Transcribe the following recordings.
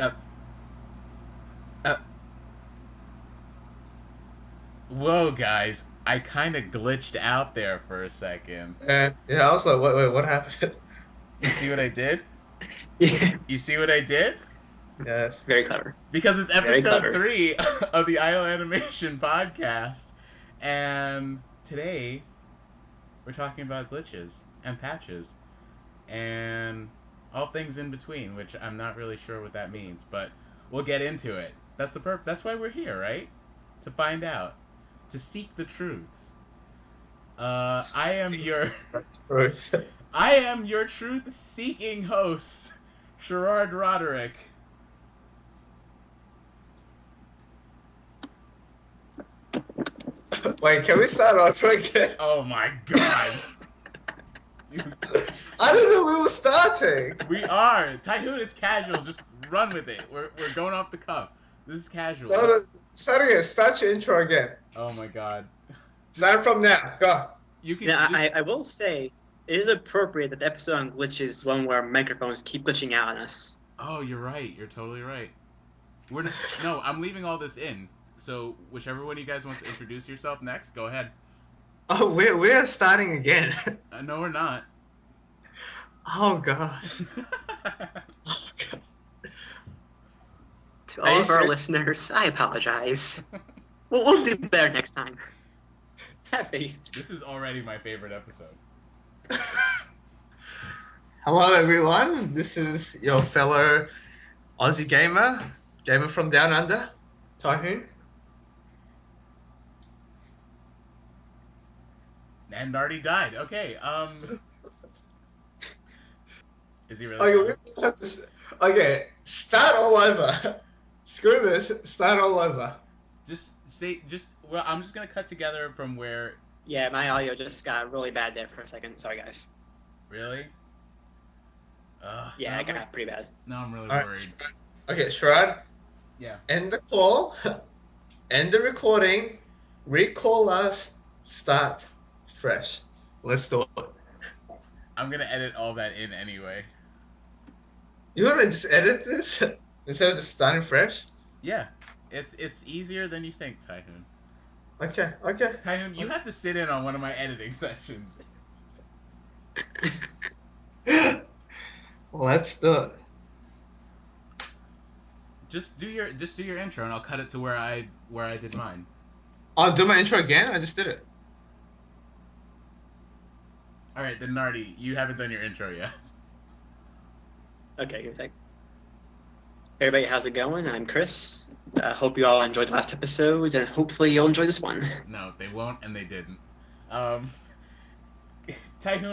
Uh, uh, Whoa, guys. I kind of glitched out there for a second. And yeah, I was like, wait, what happened? You see what I did? Yeah, You see what I did? Yes. very clever. Because it's Very episode clever. 3 of the IO Animation podcast. And today, we're talking about glitches and patches. And all things in between, which I'm not really sure what that means. But we'll get into it. That's why we're here, right? To find out. To seek the truths. I am your I am your truth-seeking host, Sherrard Roderick. Wait, can we start over again? Oh my god. I didn't know we were starting. We are. TaeHoon, it's casual. Just run with it. We're going off the cuff. This is casual. Start again. Start your intro again. Oh my god. Start from now. Go. You can Now, just... I will say, it is appropriate that the episode on glitches is one where microphones keep glitching out on us. Oh, you're right. You're totally right. No, I'm leaving all this in. So, whichever one of you guys wants to introduce yourself next, go ahead. Oh, we're starting again. No, we're not. Oh god. To all of our listeners, I apologize. We'll do better next time. Happy. This is already my favorite episode. Hello everyone. This is your fellow Aussie gamer from down under, TaeHoon. And already died. Okay, Is he really? Okay, we have to. Okay, start all over. Screw this. Start all over. Well, I'm just gonna cut together from where... Yeah, my audio just got really bad there for a second. Sorry, guys. Really? Yeah, it got pretty bad. Now I'm really All worried. right. Okay, Sherrod. Yeah. End the call. End the recording. Recall us. Start fresh. Let's do it. I'm gonna edit all that in anyway. You wanna just edit this instead of just starting fresh? Yeah. It's easier than you think, TaeHoon. Okay. TaeHoon, you have to sit in on one of my editing sessions. Let's do it. Just do your intro and I'll cut it to where I did mine. I'll do my intro again. I just did it. All right, then Nardi, you haven't done your intro yet. Okay, good thing. Hey everybody, how's it going? I'm Chris. Hope you all enjoyed the last episodes, and hopefully you'll enjoy this one. No, they won't, and they didn't. TaeHoon,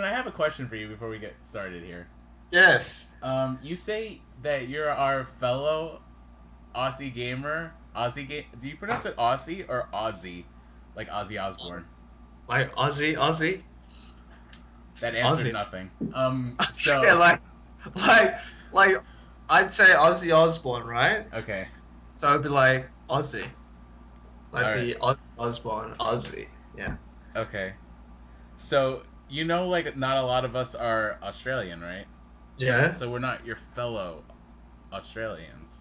I have a question for you before we get started here. Yes. You say that you're our fellow Aussie gamer. Do you pronounce it Aussie or Aussie? Like Ozzy Osbourne? Like Aussie? That answers Aussie. nothing. So... Yeah, like I'd say Ozzy Osbourne, right? Okay. So it'd be like Aussie. Like All the Ozzy Osbourne, Aussie. Yeah. Okay. So, like, not a lot of us are Australian, right? Yeah. So we're not your fellow Australians.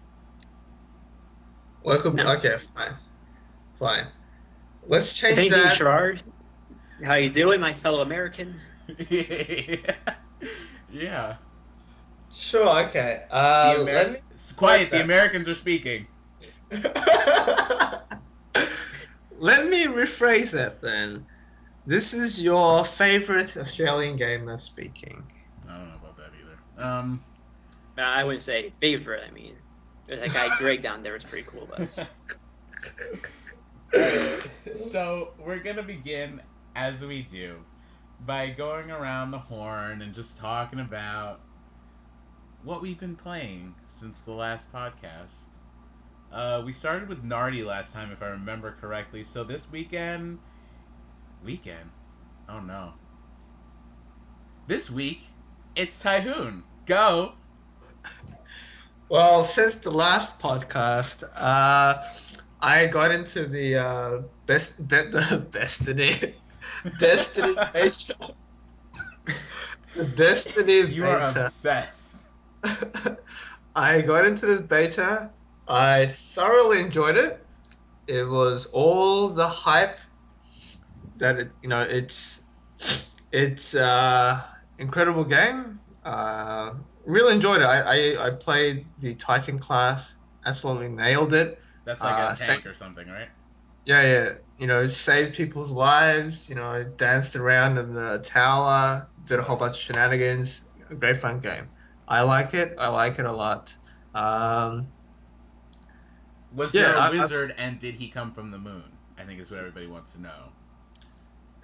Well, it could be. No. Okay, fine. Let's If change anything, that. Sherrard, how you doing, my fellow American? Yeah. Sure. Okay. Let me. Quiet. The Americans are speaking. Let me rephrase that then. This is your favorite Australian gamer speaking. I don't know about that either. I wouldn't say favorite. I mean, that guy Greg down there is pretty cool, but So we're gonna begin as we do by going around the horn and just talking about what we've been playing since the last podcast. We started with Nardi last time, if I remember correctly. So this weekend? Oh no. This week, it's TaeHoon. Go! Well, since the last podcast, I got into the Destiny beta. The Destiny You are beta. obsessed. I got into the beta. I thoroughly enjoyed it. It was all the hype that it's incredible game. Really enjoyed it. I played the Titan class. Absolutely nailed it. That's like a Sa- tank or something, right? yeah. Saved people's lives. Danced around in the tower. Did a whole bunch of shenanigans. A great fun game. I like it. I like it a lot. Um, Was yeah, there a wizard, and did he come from the moon? I think is what everybody wants to know.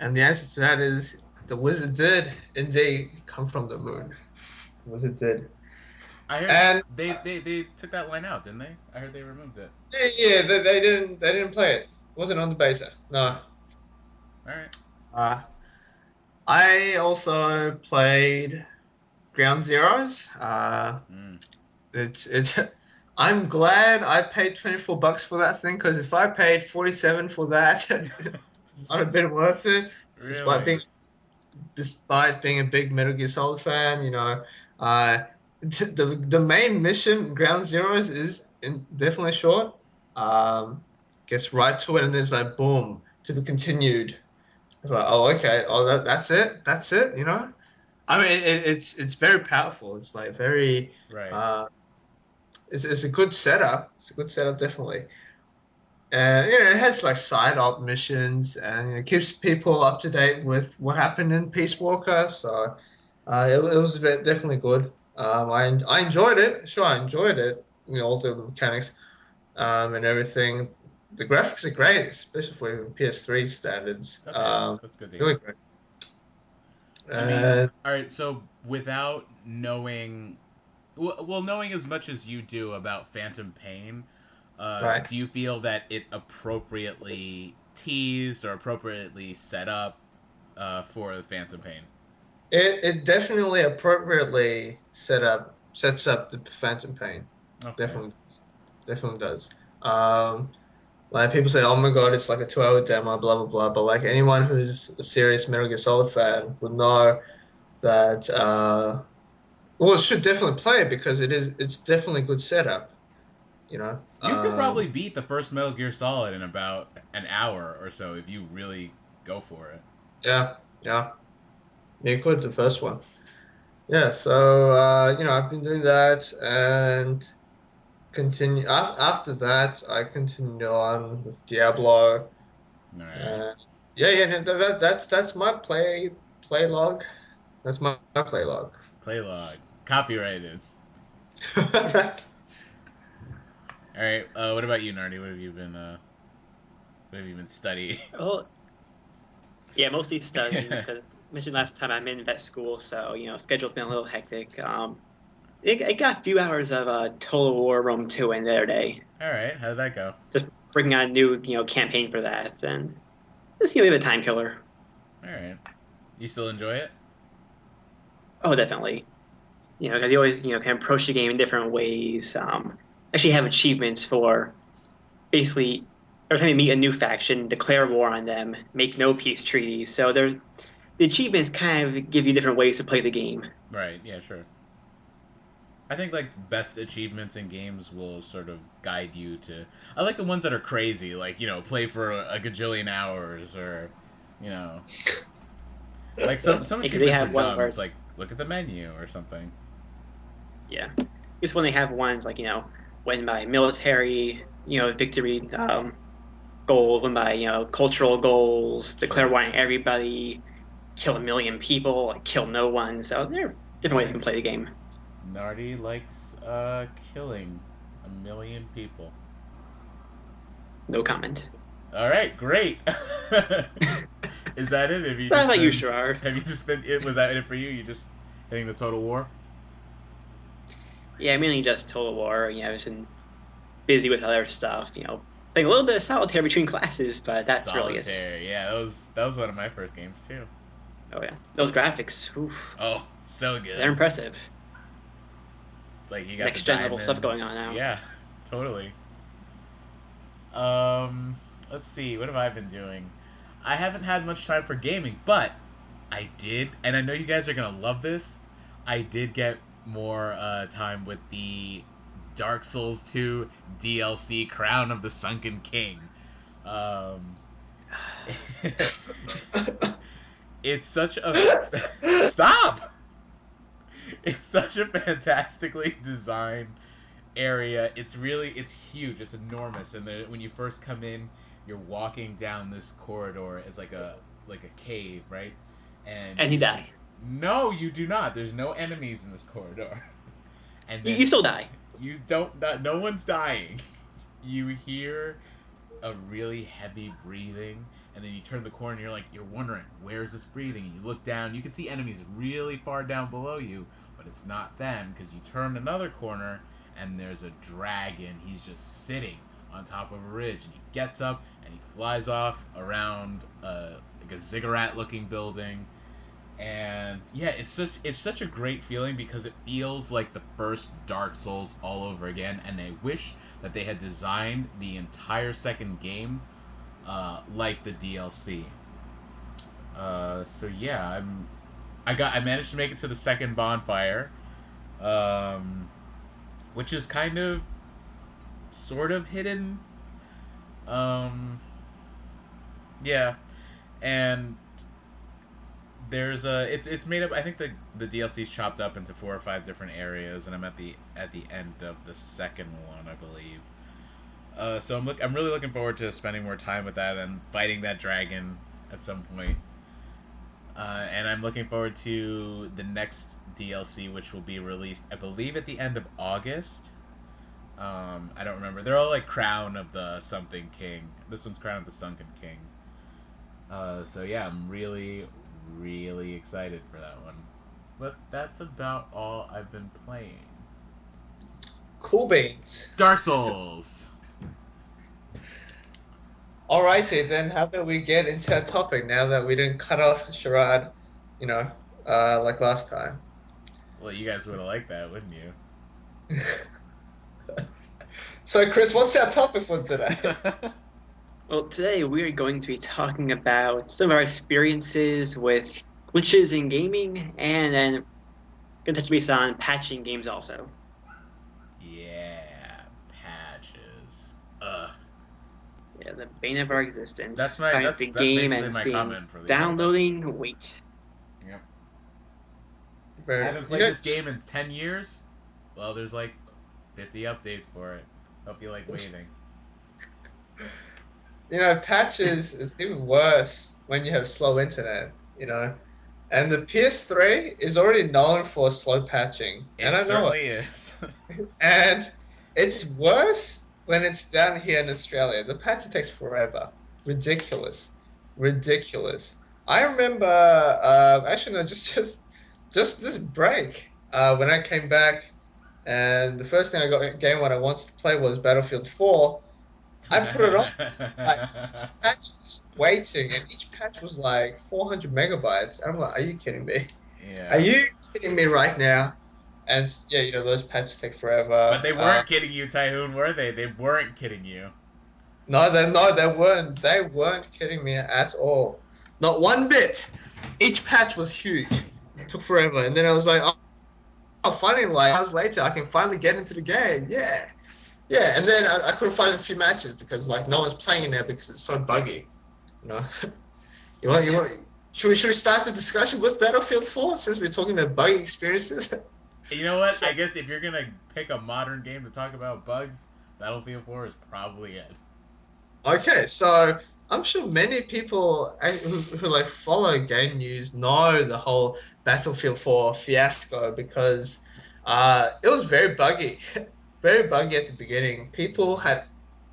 and the answer to that is the wizard did indeed come from the moon. The wizard did. I heard And they took that line out, didn't they? I heard they removed it. yeah, they didn't play it. It wasn't on the beta. No. All right. I also played Ground Zeroes. It's I'm glad I paid $24 for that thing, because if I paid 47 for that, it would not have been worth it. Really? Despite being a big Metal Gear Solid fan, the main mission, Ground Zeroes, is definitely short. Gets right to it, and there's like, boom, to be continued. It's like, oh, okay, oh, that's it, I mean, it's very powerful. It's like very, Right. it's a good setup. It's a good setup, definitely. And it has like side op missions, and it keeps people up to date with what happened in Peace Walker. So it was definitely good. I enjoyed it. Sure, I enjoyed it. All the mechanics and everything. The graphics are great, especially for PS3 standards. Okay, that's good to hear. Really great. I mean, all right. So without knowing, well, knowing as much as you do about Phantom Pain, Right. do you feel that it appropriately teased or appropriately set up for the Phantom Pain? It definitely appropriately sets up the Phantom Pain. Okay. Definitely does. Like people say, oh my god, it's like a 2-hour demo, blah blah blah. But like anyone who's a serious Metal Gear Solid fan would know that. Well, it should definitely play it, because it's definitely a good setup. You could probably beat the first Metal Gear Solid in about an hour or so if you really go for it. Yeah. You could, the first one. Yeah, so I've been doing that, and continue after that. I continued on with Diablo. Alright. That's my play log. That's my play log. Play log. Copyrighted. Alright, what about you, Nardi? What have you been studying? Well, yeah, mostly studying. Because mentioned last time I'm in vet school, so schedule's been a little hectic. I got a few hours of Total War Rome 2 in the other day. Alright, how did that go? Just bringing on a new campaign for that, and just a time killer. Alright. You still enjoy it? Oh, definitely. Because you always kind of approach the game in different ways. Actually have achievements for basically every time you meet a new faction, declare war on them, make no peace treaties. So the achievements kind of give you different ways to play the game. Right, yeah, sure. I think like best achievements in games will sort of guide you to. I like the ones that are crazy, like play for a gajillion hours, or like some achievements they have are one dumb. where It's like look at the menu or something. Yeah, just when they have ones like win by military victory goals, win by cultural goals, declare war on everybody, kill 1 million people, like kill no one. So there are different ways you can play the game. Nardi likes killing 1 million people. No comment. All right, great. Is that it? Have you Sounds like you, Sherrard. Have you just been? Was that it for you? You just hitting the Total War? Yeah, mainly just Total War. I've just been busy with other stuff. Playing a little bit of solitaire between classes, but that's Solitaire, really it. yeah, that was one of my first games too. Oh yeah, those graphics. Oof. Oh, so good. They're impressive. It's like you got Next the gen level diamonds. stuff going on now. Yeah, totally. Let's see. What have I been doing? I haven't had much time for gaming, but I did, and I know you guys are gonna love this. I did get more time with the Dark Souls 2 DLC Crown of the Sunken King. It's such a stop. It's such a fantastically designed area. It's huge. It's enormous. And when you first come in, you're walking down this corridor. It's like a cave, right? And you die. No, you do not. There's no enemies in this corridor. And then You still die. You don't. No one's dying. You hear a really heavy breathing, and then you turn the corner and you're wondering, where's this breathing? And you look down, you can see enemies really far down below you, but it's not them, because you turn another corner and there's a dragon. He's just sitting on top of a ridge, and he gets up and he flies off around like a ziggurat looking building. And yeah, it's such a great feeling, because it feels like the first Dark Souls all over again, and I wish that they had designed the entire second game like the DLC. So yeah, I managed to make it to the second bonfire, which is kind of sort of hidden. Yeah, and there's it's made up. I think the DLC's chopped up into 4 or 5 different areas, and I'm at the end of the second one, I believe. So I'm really looking forward to spending more time with that and fighting that dragon at some point. And I'm looking forward to the next DLC, which will be released, I believe, at the end of August. I don't remember. They're all like Crown of the something king. This one's Crown of the Sunken King. So yeah, I'm really excited for that one. But that's about all I've been playing. Cool beans. Dark Souls. Alrighty then, how about we get into our topic now that we didn't cut off Sharad, like last time. Well, you guys would have liked that, wouldn't you? So Chris, what's our topic for today? Well, today we are going to be talking about some of our experiences with glitches in gaming, and then going to touch base on patching games also. Yeah, patches. Yeah, the bane of our existence. That's the game and my seeing comment for the downloading. Wait. Yep. I I haven't played this game in 10 years. Well, there's like 50 updates for it. Hope you like waiting. Patches is even worse when you have slow internet, And the PS3 is already known for slow patching. And I know it. And it's worse when it's down here in Australia. The patch takes forever. Ridiculous. I remember, just this break, when I came back, and the first thing I got game what I wanted to play was Battlefield 4. I put it on, patches waiting, and each patch was like 400 megabytes. And I'm like, are you kidding me? Yeah. Are you kidding me right now? And yeah, those patches take forever. But they weren't kidding you, TaeHoon, were they? They weren't kidding you. No, they weren't. They weren't kidding me at all. Not one bit. Each patch was huge. It took forever, and then I was like, oh, finally, like hours later, I can finally get into the game. Yeah. Yeah, and then I couldn't find a few matches because like no one's playing in there because it's so buggy. You want? Should we start the discussion with Battlefield 4 since we're talking about buggy experiences? You know what? I guess if you're gonna pick a modern game to talk about bugs, Battlefield 4 is probably it. Okay, so I'm sure many people who like follow game news know the whole Battlefield 4 fiasco because it was very buggy. Very buggy at the beginning. People had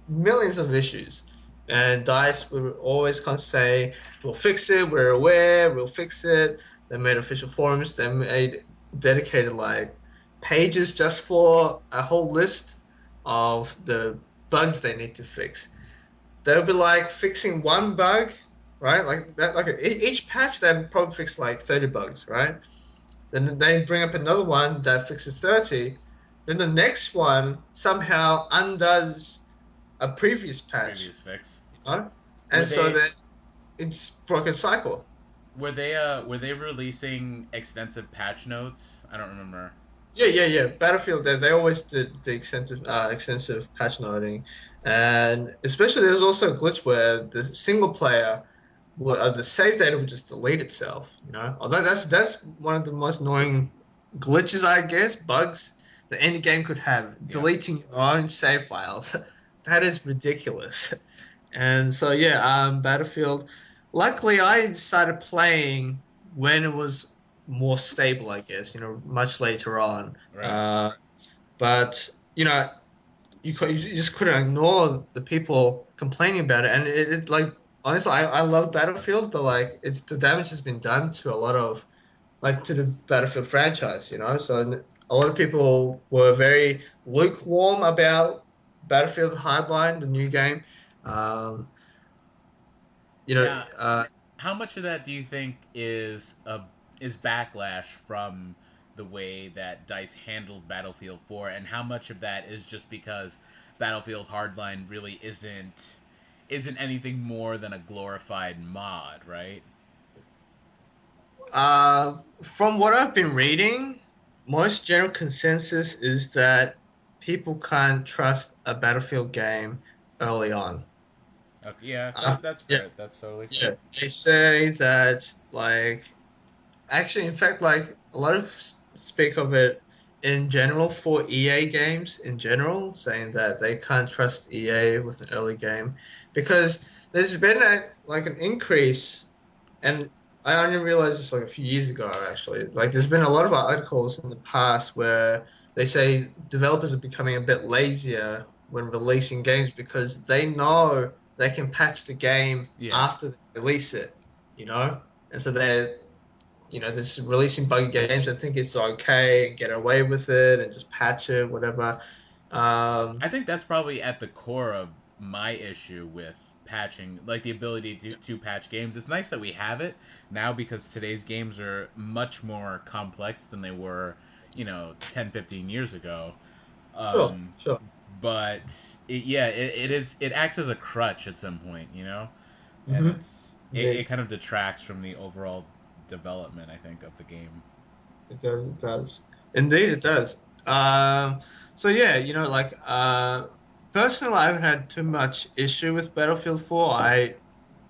millions of issues. And DICE would always say, we'll fix it, we're aware, we'll fix it. They made official forums. They made dedicated like pages just for a whole list of the bugs they need to fix. They'll be like fixing one bug, right? Like that, like each patch they probably fix like 30 bugs, right? Then they bring up another one that fixes 30. Then the next one somehow undoes a previous patch. Previous fix. And so then it's broken cycle. Were they releasing extensive patch notes? I don't remember. Yeah. Battlefield, they always did the extensive patch noting, and especially there's also a glitch where the single player, the save data would just delete itself. You know, although that's one of the most annoying glitches, I guess, bugs that any game could have. Yeah. Deleting your own save files, that is ridiculous. And so yeah, Battlefield. Luckily, I started playing when it was more stable, I guess. You know, much later on. Right. But you know, you just couldn't ignore the people complaining about it, and it like honestly, I love Battlefield, but like it's the damage has been done to a lot of like to the Battlefield franchise, you know. So a lot of people were very lukewarm about Battlefield Hardline, the new game. Um, you know, Yeah. How much of that do you think is backlash from the way that Dice handled Battlefield 4, and how much of that is just because Battlefield Hardline really isn't anything more than a glorified mod, right? from what I've been reading, most general consensus is that people can't trust a Battlefield game early on. Okay, yeah, Uh, that's yeah, fair. That's totally yeah. fair. They say that, like, actually, in fact, like, a lot of speak of it in general for EA games in general, saying that they can't trust EA with an early game because there's been like an increase, and I only realized this like a few years ago actually. Like, there's been a lot of articles in the past where they say developers are becoming a bit lazier when releasing games because they know they can patch the game Yeah. after they release it, you know, and so they're just releasing buggy games. I think it's okay and get away with it and just patch it, whatever. I think that's probably at the core of my issue with patching, like the ability to patch games. It's nice that we have it now because today's games are much more complex than they were, 10, 15 years ago. Sure, Um, sure. but it acts as a crutch at some point, and Mm-hmm. it Indeed. kind of detracts from the overall development, I think, of the game. It does. It does. Indeed, it does. So yeah, like personally, I haven't had too much issue with Battlefield 4.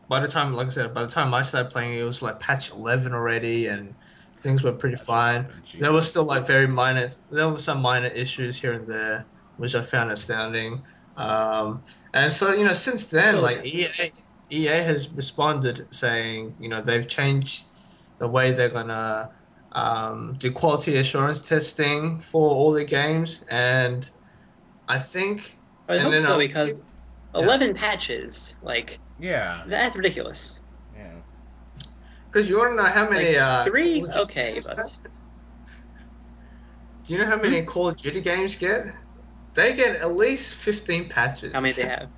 By the time, like I said, by the time I started playing, it was like patch 11 already, and things were pretty Patch fine. 11, There was Jesus. still like very minor. There were some minor issues here and there, which I found astounding. And so since then, So like EA has responded saying they've changed the way they're gonna do quality assurance testing for all the games, and I think, I and hope then so because yeah, 11 patches, like Yeah, that's ridiculous. yeah. Chris, you want to know how Like many Call three, of Duty okay, games but get? Do you know how hmm? many Call of Duty games get? They get at least 15 How many patches. they have?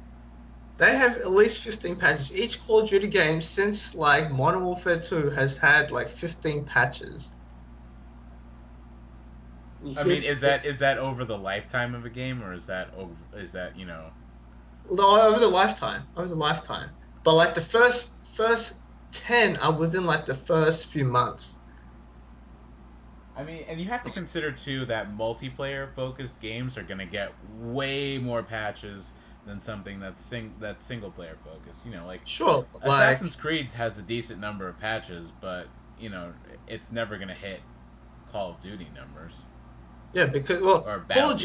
They have at least 15 patches. Each Call of Duty game since like Modern Warfare 2 has had like 15 patches. I mean, 15. is that over the lifetime of a game, or is that No, over the lifetime. Over the lifetime. But like the first 10 are within like the first few months. I mean, and you have to consider too that multiplayer focused games are gonna get way more patches than something that's single player focused. Like Sure, but like Assassin's Creed has a decent number of patches, but it's never gonna hit Call of Duty numbers yeah, because well, or Call of Battlefield.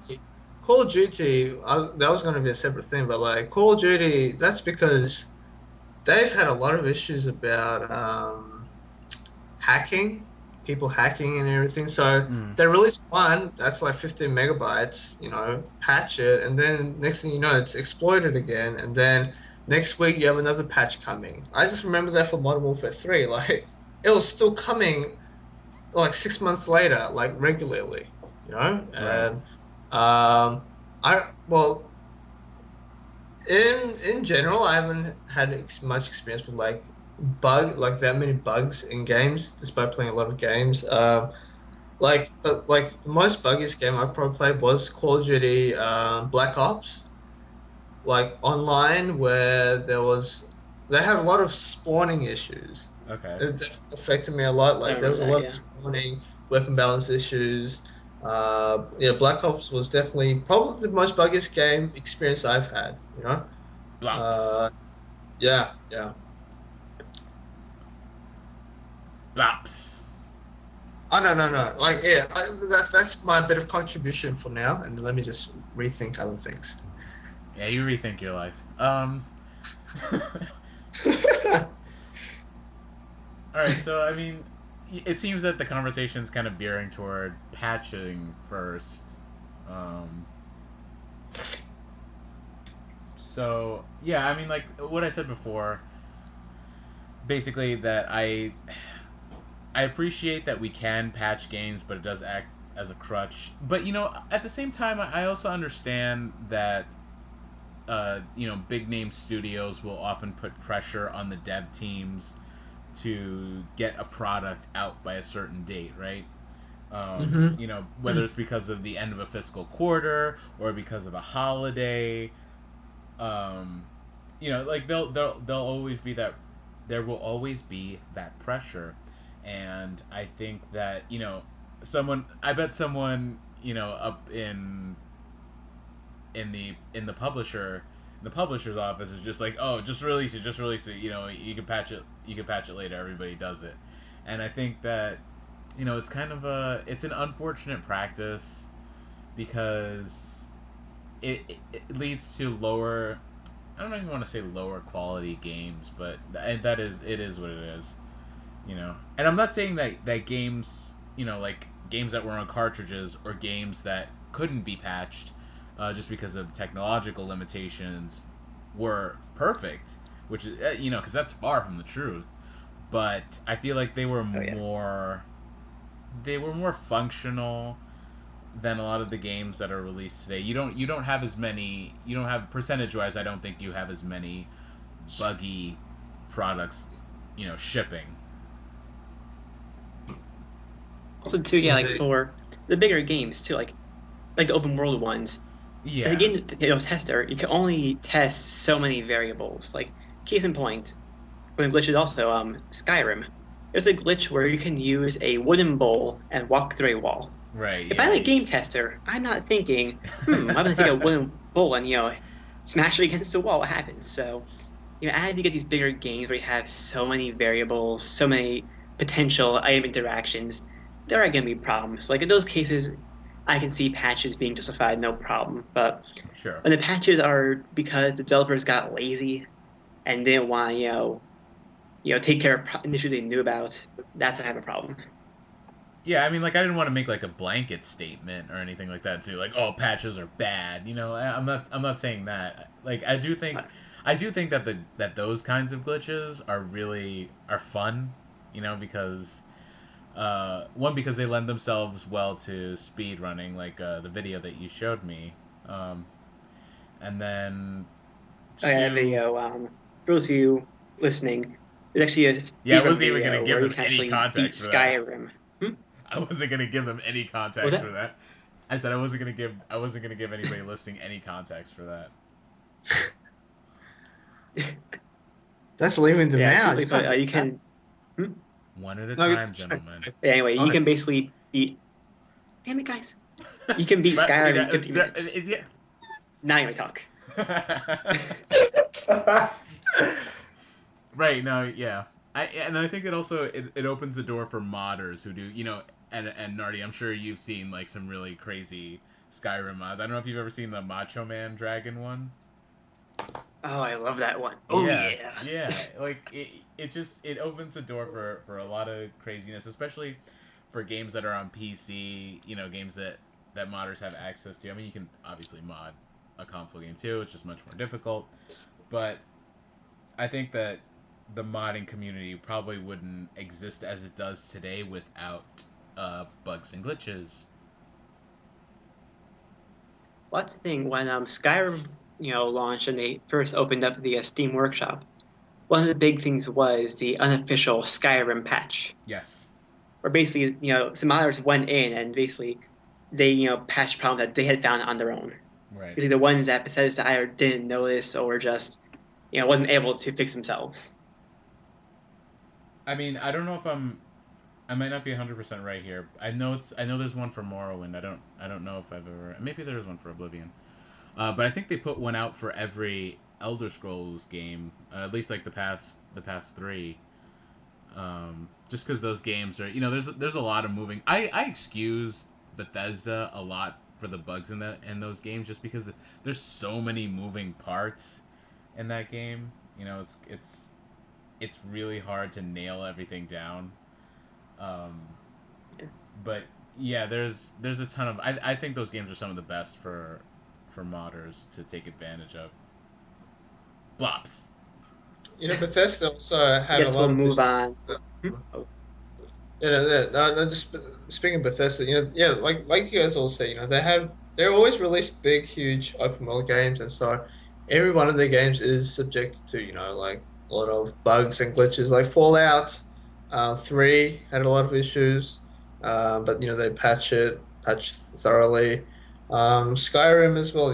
Duty, Call of Duty, that was going to be a separate thing, but like Call of Duty, that's because they've had a lot of issues about hacking, people hacking and everything. So Mm. they release one that's like 15 megabytes, patch it, and then next thing you know, it's exploited again, and then next week you have another patch coming. I just remember that for Modern Warfare 3, like it was still coming like 6 months later, like regularly, Right. and I well in general, I haven't had much experience with like that many bugs in games, despite playing a lot of games. But the most buggiest game I've probably played was Call of Duty Black Ops, like online, where they had a lot of spawning issues. Okay. It affected me a lot. I Like there was remember a that. lot of Yeah. spawning, weapon balance issues. Black Ops was definitely probably the most buggiest game experience I've had. Blops. Uh, yeah. Blops. Oh no. That's my bit of contribution for now, and let me just rethink other things. Yeah, you rethink your life. Alright, so I mean, it seems that the conversation's kind of veering toward patching first. Um, so, yeah, I mean, like, what I said before, basically that I appreciate that we can patch games, but it does act as a crutch. But, at the same time, I also understand that, big name studios will often put pressure on the dev teams to get a product out by a certain date, right? hmm Whether it's because of the end of a fiscal quarter or because of a holiday, um, like they'll always be that. There will always be that pressure, and I think that I bet someone up in the publisher's office is just like, oh, just release it. You can patch it later. Everybody does it, and I think that it's an unfortunate practice because it leads to lower. I don't even want to say lower quality games, but it is what it is. And I'm not saying that games, like games that were on cartridges or games that couldn't be patched, just because of technological limitations, were perfect, which is because that's far from the truth. But I feel like Oh yeah. they were more functional than a lot of the games that are released today. You don't have as many. You don't have percentage wise. I don't think you have as many buggy products, shipping. Also, too, yeah, like Yeah. for the bigger games too, like the open world ones. As a Yeah. game tester, you can only test so many variables. Like case in point, when glitches also Skyrim. There's a glitch where you can use a wooden bowl and walk through a wall. Right. If Yeah. I'm a game tester, I'm not thinking, I'm gonna take a wooden bowl and smash it against the wall. What happens? So as you get these bigger games where you have so many variables, so many potential item interactions, there are going to be problems. Like in those cases, I can see patches being justified, no problem. But Sure. when the patches are because the developers got lazy and didn't want to, take care of issues they knew about, that's when I have a problem. Yeah. I mean, like, I didn't want to make like a blanket statement or anything like that too. Like, oh, patches are bad. I'm not saying that. Like, Uh, I do think that those kinds of glitches are fun. Because one, because they lend themselves well to speed running, like the video that you showed me, um, and then oh yeah, that two. video. For those of you listening, there's actually a Yeah, I speedrun wasn't even gonna video give where you them can any actually beat context for that. Skyrim. Hmm? I wasn't gonna give them any What was context for that. I said I wasn't gonna give anybody listening any context for that. that? That's leaving them Yeah, out. simply You put, can't do you that. can. Hmm? One at a No, time, it's gentlemen. Anyway, you fine. can basically beat. Damn it, guys! You can beat But see Skyrim in that, 50 minutes. yeah. Now you may talk. Right. No. Yeah. I think it also it opens the door for modders who do and Nardi, I'm sure you've seen like some really crazy Skyrim mods. I don't know if you've ever seen the Macho Man Dragon one. Oh, I love that one. Oh Yeah, yeah. yeah. Like it opens the door for a lot of craziness, especially for games that are on PC. Games that modders have access to. I mean, you can obviously mod a console game too. It's just much more difficult. But I think that the modding community probably wouldn't exist as it does today without bugs and glitches. Well, that's the thing when Skyrim launched and they first opened up the Steam Workshop. One of the big things was the unofficial Skyrim patch, Yes. where basically some modders went in and basically they patched problems that they had found on their own. Right. Basically, the ones that Bethesda either didn't notice or just wasn't able to fix themselves. I mean, I don't know if I might not be 100% right here. I know there's one for Morrowind. I don't know if I've ever. Maybe there's one for Oblivion. But I think they put one out for every Elder Scrolls game, at least like the past three. Just because those games are, there's a lot of moving. I excuse Bethesda a lot for the bugs in those games, just because there's so many moving parts in that game. It's really hard to nail everything down. But yeah, there's a ton of. I think those games are some of the best for modders to take advantage of. Blops. Bethesda also I had a guess lot we'll of move on. Oh, no, just speaking of Bethesda, like you guys all say, they always release big, huge open world games, and so every one of their games is subjected to, like a lot of bugs and glitches. Like Fallout 3 had a lot of issues, but they patch thoroughly. Skyrim as well,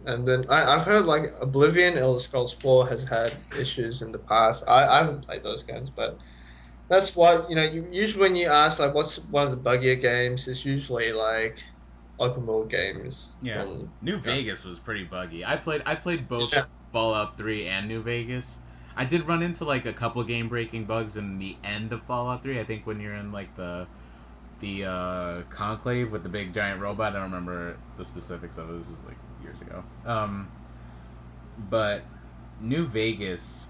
and then I've heard like Oblivion, Elder Scrolls 4 has had issues in the past. I haven't played those games, but that's what usually when you ask like what's one of the buggier games, it's usually like open world games. Yeah, New Vegas was pretty buggy. I played both Fallout 3 and New Vegas. I did run into like a couple game breaking bugs in the end of Fallout 3. I think when you're in like the conclave with the big giant robot. I don't remember the specifics of it. This was like years ago. But New Vegas,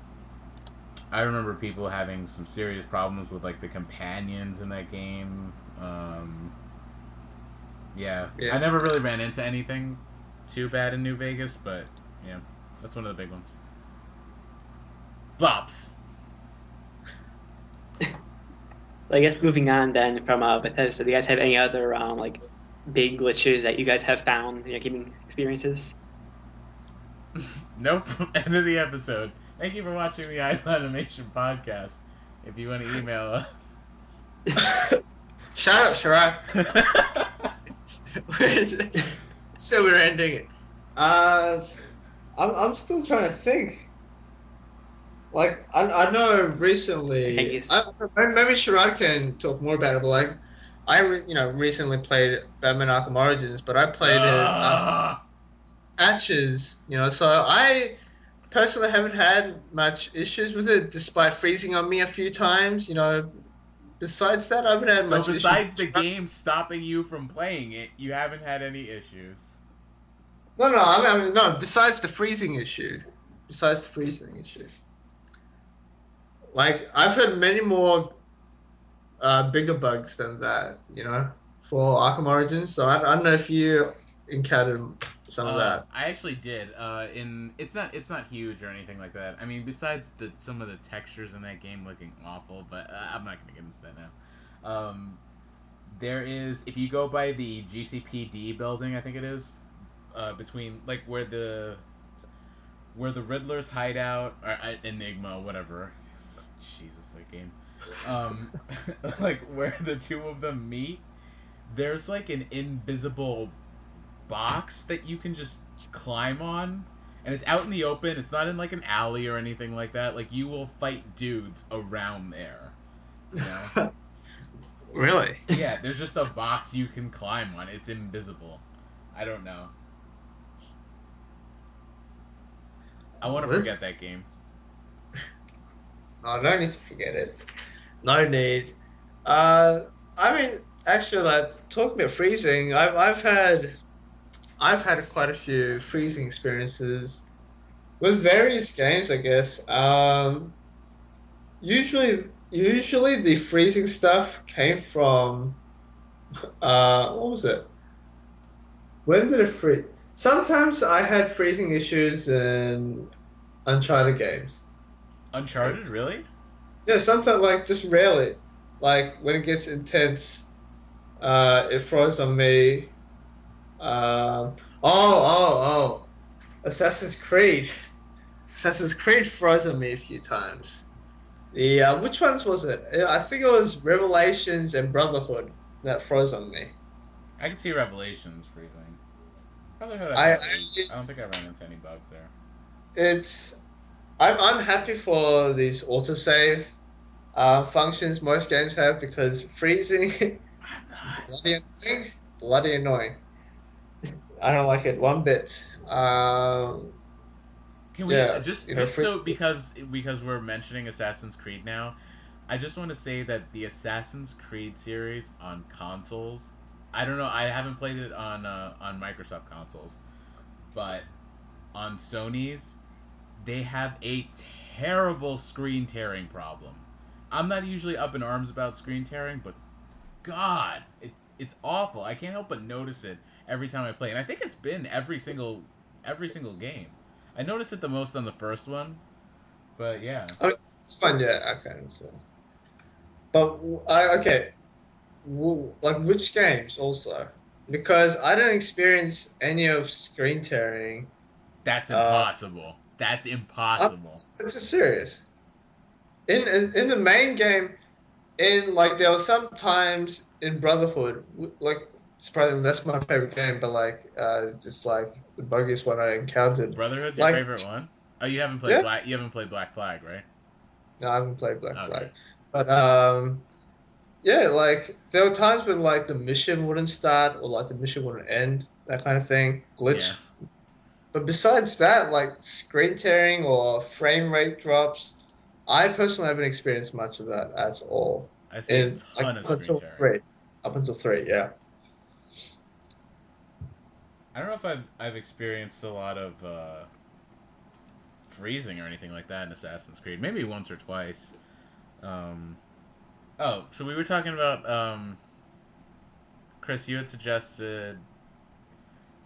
I remember people having some serious problems with like the companions in that game. Yeah. I never really ran into anything too bad in New Vegas, but yeah, that's one of the big ones. Flops. I guess moving on then from Bethesda, do you guys have any other like big glitches that you guys have found in your gaming experiences? Nope. End of the episode. Thank you for watching the Idle Animation Podcast. If you want to email us. Shut up, Shirai. So we're ending it. I'm still trying to think. Like I know recently, maybe Shirai can talk more about it. But like, I recently played Batman Arkham Origins, but I played it after patches. So I personally haven't had much issues with it, despite freezing on me a few times. Besides that, I haven't had much issues. So besides the game stopping you from playing it, you haven't had any issues. No. I mean, no. Besides the freezing issue. Like, I've had many more bigger bugs than that, for Arkham Origins. So I don't know if you encountered some of that. I actually did. It's not huge or anything like that. I mean, besides some of the textures in that game looking awful, but I'm not gonna get into that now. There is, if you go by the GCPD building, I think it is, between like where the Riddler's hideout or Enigma, whatever. Jesus, that game. Like where the two of them meet, there's like an invisible box that you can just climb on, and it's out in the open. It's not in like an alley or anything like that. Like, you will fight dudes around there. Really? Yeah, there's just a box you can climb on. It's invisible. I don't know. I want to forget that game. No, no need to forget it. No need. I mean, actually, like, talking about freezing, I've had quite a few freezing experiences with various games, I guess. Usually the freezing stuff came from what was it? When did it freeze? Sometimes I had freezing issues in Uncharted games. Uncharted, really? Yeah, sometimes, like, just rarely. Like, when it gets intense, it froze on me. Assassin's Creed. Assassin's Creed froze on me a few times. Which ones was it? I think it was Revelations and Brotherhood that froze on me. I can see Revelations freezing. Brotherhood, I don't think I ran into any bugs there. I'm happy for these autosave functions most games have, because freezing bloody annoying. Bloody annoying. I don't like it one bit. Can we Yeah, just so because we're mentioning Assassin's Creed now, I just want to say that the Assassin's Creed series on consoles, I don't know, I haven't played it on Microsoft consoles, but on Sony's, they have a terrible screen tearing problem. I'm not usually up in arms about screen tearing, but God, it's awful. I can't help but notice it every time I play, and I think it's been every single game. I noticed it the most on the first one, but yeah. Oh, it's fun. Yeah, okay. So. But okay, like which games also? Because I don't experience any of screen tearing. That's Uh, impossible. That's I'm impossible. just serious. In the main game, in like there were some times in Brotherhood, like surprisingly that's my favorite game, but like just like the buggiest one I encountered. Brotherhood's your Like favorite one? Oh, you haven't played yeah, Black. You haven't played Black Flag, right? no, I haven't played Black Okay. Flag, but yeah, like there were times when like the mission wouldn't start or like the mission wouldn't end, that kind of thing, Yeah. glitch. But besides that, like screen tearing or frame rate drops, I personally haven't experienced much of that at all. I see a In like ton of screen tearing. up until three, yeah. I don't know if I've experienced a lot of freezing or anything like that in Assassin's Creed. Maybe once or twice. Um, oh, so we were talking about Chris. You had suggested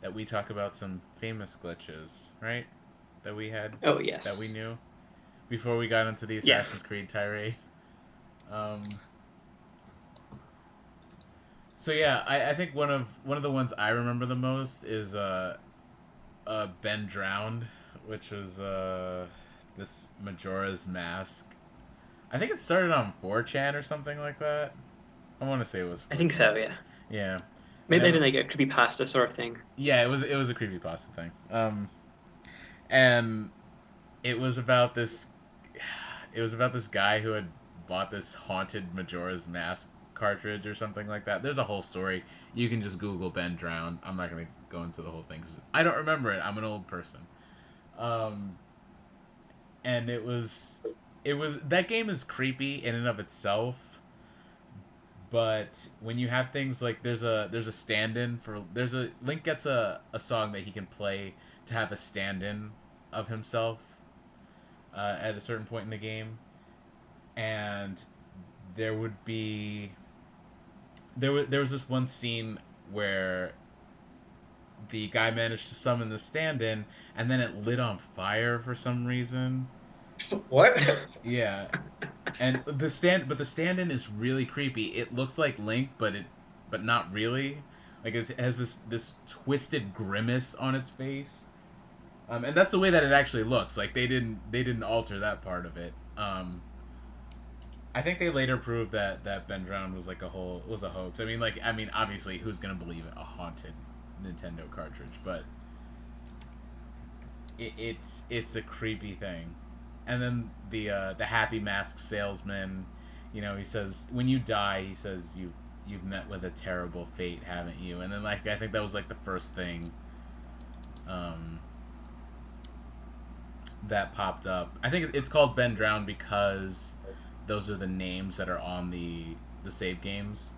that we talk about some famous glitches, right? That we had, Oh that we yes. knew before we got into the Yeah. Assassin's Creed tirade. Um, so yeah, I think one of the ones I remember the most is Ben Drowned, which was this Majora's Mask. I think it started on 4chan or something like that. I want to say it was I think 4chan. so. Yeah. Yeah. And Maybe like a creepypasta sort of thing. yeah, it was a creepypasta thing. And it was about this guy who had bought this haunted Majora's Mask cartridge or something like that. There's a whole story. You can just Google Ben Drowned. I'm not gonna go into the whole thing 'cause I don't remember it. I'm an old person. Um, and it was that game is creepy in and of itself, but when you have things like there's a stand-in for there's a Link gets a song that he can play to have a stand-in of himself at a certain point in the game, and there would be there was this one scene where the guy managed to summon the stand-in and then it lit on fire for some reason. What? Yeah, and the stand-in is really creepy. It looks like Link, but not really. Like it has this twisted grimace on its face. And that's the way that it actually looks. Like they didn't alter that part of it. I think they later proved that Ben Drowned was was a hoax. I mean obviously who's gonna believe a haunted Nintendo cartridge, but it's a creepy thing. And then the Happy Mask salesman, he says when you die, he says you've met with a terrible fate, haven't you? And then like I think that was like the first thing that popped up. I think it's called Ben Drowned because those are the names that are on the save games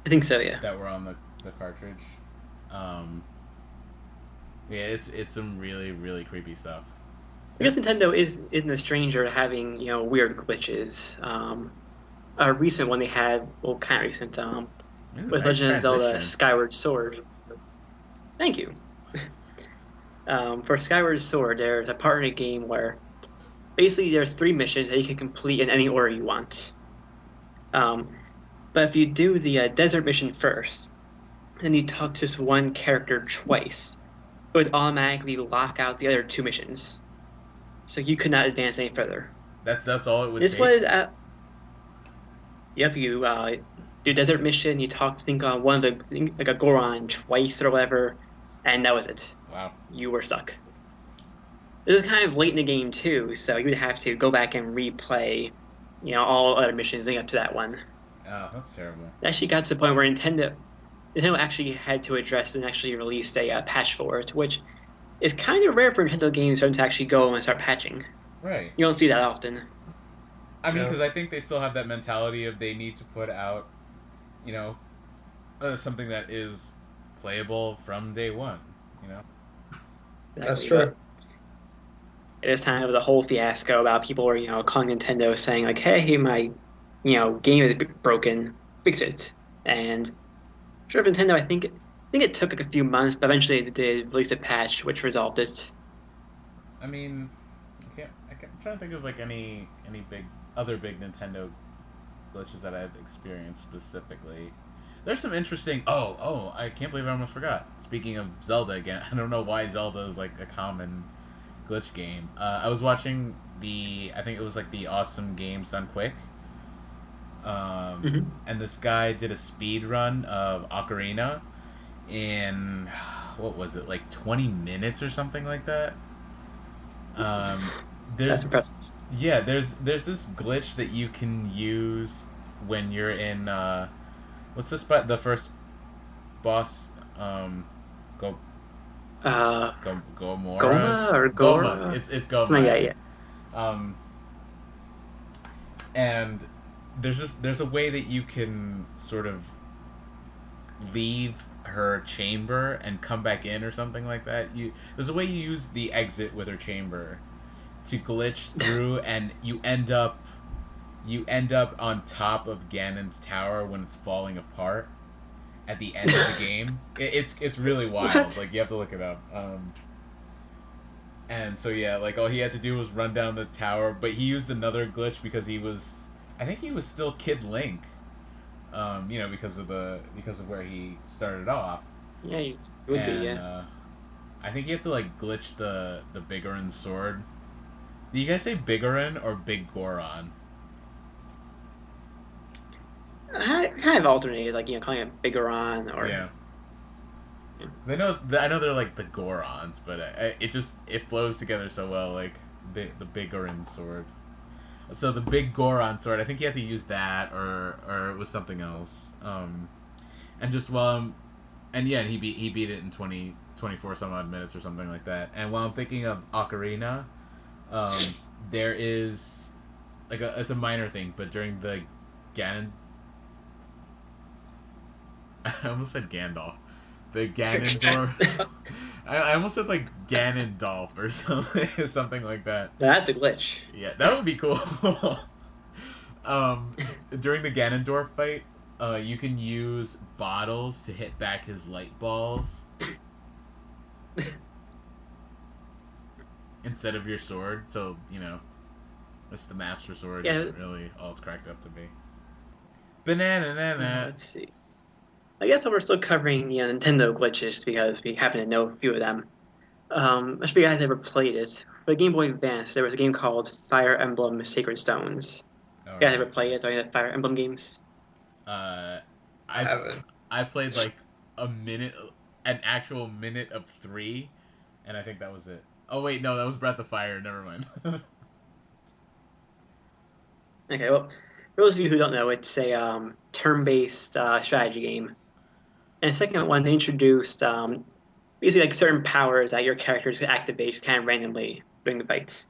I think so. Yeah. that were on the cartridge. Um, yeah, it's some really really creepy stuff. I guess Nintendo isn't a stranger to having weird glitches. A recent one they had, well, kind of recent, Ooh, was nice Legend of Zelda transition. Skyward Sword. Thank you. For Skyward Sword, there's a part in the game where basically there's 3 missions that you can complete in any order you want. But if you do the desert mission first, and you talk to this one character twice, it would automatically lock out the other 2 missions. So you could not advance any further. That's all it would This take. was yep, you do desert mission, you think on one of like a Goron twice or whatever, and that was it. Wow. You were stuck. This is kind of late in the game too, so you would have to go back and replay all other missions leading up to that one. Oh, that's terrible. It actually got to the point where Nintendo actually had to address and actually released a patch for it, which is kind of rare for Nintendo games to actually go and start patching. Right. You don't see that often. I mean, Yeah. because I think they still have that mentality of they need to put out, something that is playable from day one. That's Exactly, true. but it is kind of the whole fiasco about people were, calling Nintendo saying like, "Hey, my, game is broken, fix it." And sure, Nintendo, I think it took like a few months, but eventually they did release a patch which resolved it. I mean, I'm trying to think of like any big Nintendo glitches that I've experienced specifically. There's some interesting. Oh! I can't believe I almost forgot. Speaking of Zelda again, I don't know why Zelda is like a common glitch game. I was watching I think it was like the Awesome Games Done Quick, Hmm. and this guy did a speed run of Ocarina in what was it, like 20 minutes or something like that. Um, That's there's impressive. Yeah, there's this glitch that you can use when you're in what's the first boss, go Uh, Goma Gomora's or Goma. Gora, It's something Goma. like that. Yeah. Um, and there's a way that you can sort of leave her chamber and come back in or something like that. There's a way you use the exit with her chamber to glitch through, and you end up on top of Ganon's tower when it's falling apart at the end of the game. It's really wild. What? Like, you have to look it up. And so yeah, like all he had to do was run down the tower, but he used another glitch because I think he was still Kid Link. Because of where he started off, Yeah, you would be. and Yeah. I think he had to like glitch the Bigoron sword. Do you guys say Bigoron or Big Goron? I kind of alternated, like calling it Bigoron or. Yeah. I know they're like the Gorons, but it flows together so well, like the Bigoron sword. So the big Goron sword, I think you have to use that, or it was something else. And just and yeah, he beat it in 24 some odd minutes or something like that. And while I'm thinking of Ocarina, um, there is it's a minor thing, but during the Ganon, I almost said Gandalf. The Ganondorf. I almost said like Ganondorf or something like that. That's a glitch. Yeah, that would be cool. During the Ganondorf fight, you can use bottles to hit back his light balls instead of your sword. So it's the Master Sword Yeah. isn't really all it's cracked up to be. Banana, nana. Let's see. I guess we're still covering Nintendo glitches because we happen to know a few of them. I should be guys never played it. For the Game Boy Advance, there was a game called Fire Emblem Sacred Stones. All You guys right. ever played it? Or any of the Fire Emblem games? Uh, I I haven't. I played like an actual minute of 3, and I think that was it. Oh wait, no, that was Breath of Fire. Never mind. Okay, well, for those of you who don't know, it's a turn-based strategy game. And the second one, they introduced basically like certain powers that your characters could activate just kind of randomly during the fights.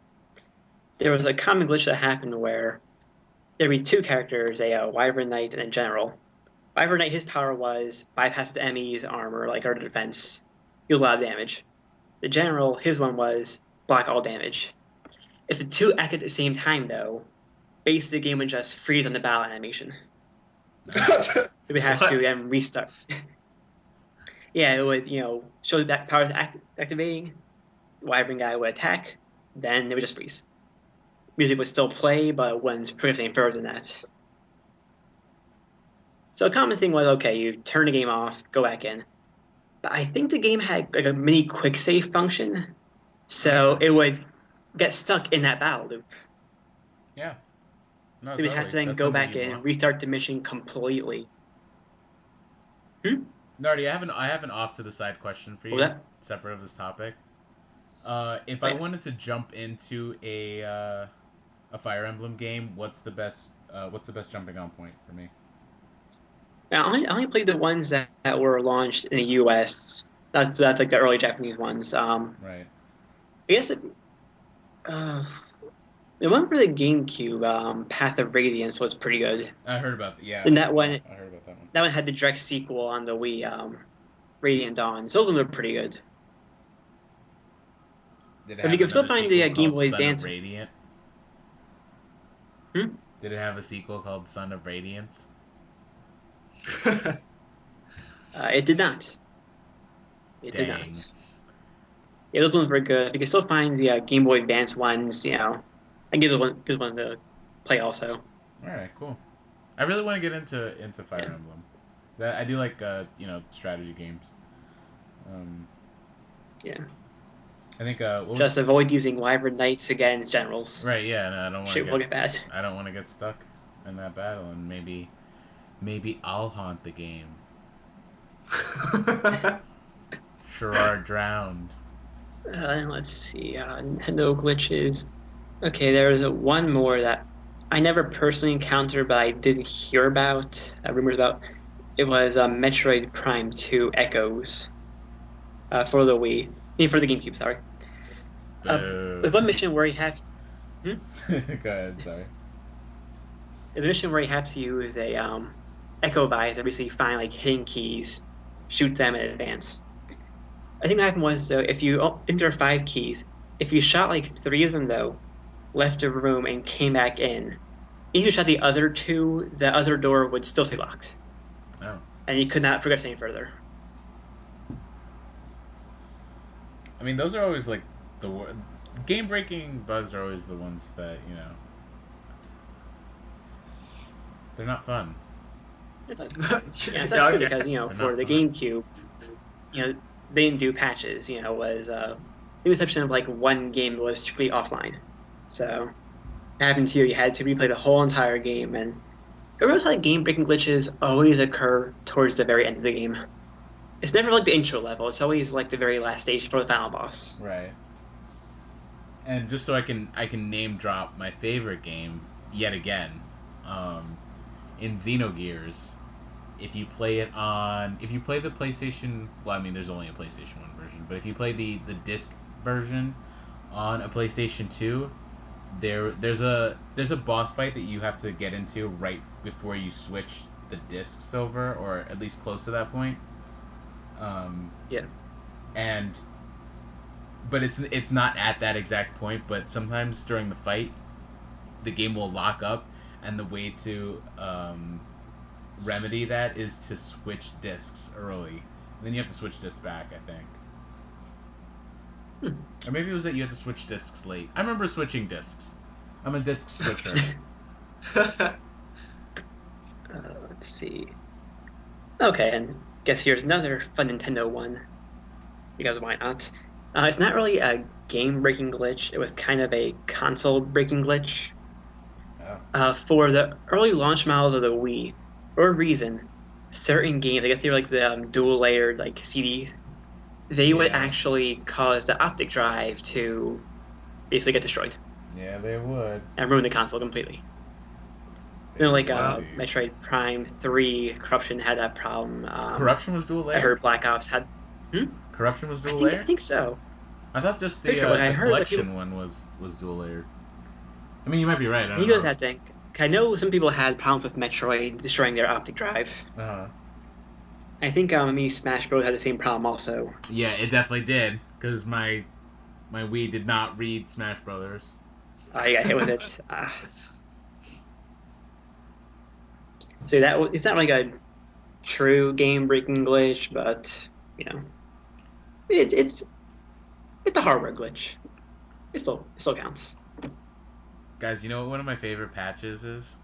There was a common glitch that happened where there'd be two characters, a Wyvern Knight and a General. Wyvern Knight, his power was bypass the enemy's armor, like or defense, deal a lot of damage. The General, his one was block all damage. If the two acted at the same time, though, basically the game would just freeze on the battle animation. Nice. We would have to What? then restart. Yeah, it would, show that power is activating. Wyvern guy would attack, then it would just freeze. Music would still play, but it wouldn't progress any further than that. So a common thing was, okay, you turn the game off, go back in. But I think the game had like a mini quick save function, so it would get stuck in that battle loop. Yeah. No, So we have totally. to then That's go something back you'd in want. and restart the mission completely. Hmm? Nardi, I have an off to the side question for What was you, that? separate of this topic. If Oh, I yes. wanted to jump into a Fire Emblem game, what's the best jumping on point for me? Now, I only played the ones that were launched in the U.S. That's like the early Japanese ones. Right. I guess the one for the GameCube, Path of Radiance, was pretty good. I heard about yeah. And that one, I heard about that one. That one had the direct sequel on the Wii, Radiant Dawn. So those ones are pretty good. Did it But have you can still another find the sequel Game called Boy Son Advance. of Radiant? Hmm? Did it have a sequel called Son of Radiance? It did not. It did Dang. not. Yeah, those ones were good. You can still find the Game Boy Advance ones. I give one to play also. All right, cool. I really want to get into Fire Emblem. I do like strategy games. Yeah. I think just avoid using Wyvern Knights against generals. Right. Yeah. No, I don't want to Shit will get bad. I don't want to get stuck in that battle, and maybe I'll haunt the game. Sherrard drowned. Let's see. Nintendo glitches. Okay, there was one more that I never personally encountered, but I did hear about, rumors about. It was Metroid Prime 2 Echoes for the Wii. For the GameCube, sorry. With one mission where you have... Go ahead, sorry. The mission where you have to use a Echo Visor, basically find like hidden keys, shoot them in advance. I think what happened was, though, if you enter 5 keys, if you shot like 3 of them, though, left a room and came back in, if you shot the other 2, the other door would still stay locked. Oh. And you could not progress any further. I mean, those are always like game-breaking bugs are always the ones that they're not fun. It's true because for the GameCube, they didn't do patches. Was the exception of like one game that was strictly offline. So it happened here. You had to replay the whole entire game, and it really like game-breaking glitches always occur towards the very end of the game. It's never like the intro level. It's always like the very last stage for the final boss. Right. And just so I can name drop my favorite game yet again, in Xenogears, if you play the PlayStation, well, I mean, there's only a PlayStation 1 version, but if you play the disc version on a PlayStation 2, there's a boss fight that you have to get into right before you switch the discs over, or at least close to that point. Yeah. But it's not at that exact point, but sometimes during the fight, the game will lock up, and the way to remedy that is to switch discs early. And then you have to switch discs back, I think. Or maybe it was that you had to switch discs late. I remember switching discs. I'm a disc switcher. Let's see. Okay, and guess here's another fun Nintendo one. Because why not? It's not really a game-breaking glitch. It was kind of a console-breaking glitch. Oh. For the early launch models of the Wii, for a reason, certain games, I guess they were like the dual-layered like CDs, they would actually cause the optic drive to basically get destroyed. Yeah, they would. And ruin the console completely. Metroid Prime 3 Corruption had that problem. Corruption was dual layered? I heard Black Ops had... Corruption was dual layered? I think so. I thought just the collection one was dual layered. I mean, you might be right. I don't know. That thing. I know some people had problems with Metroid destroying their optic drive. I think maybe Smash Bros. Had the same problem also. Yeah, it definitely did, because my Wii did not read Smash Brothers. I got hit with it. So it's not like a true game-breaking glitch, but it's a hardware glitch. It still counts. Guys, you know what one of my favorite patches is?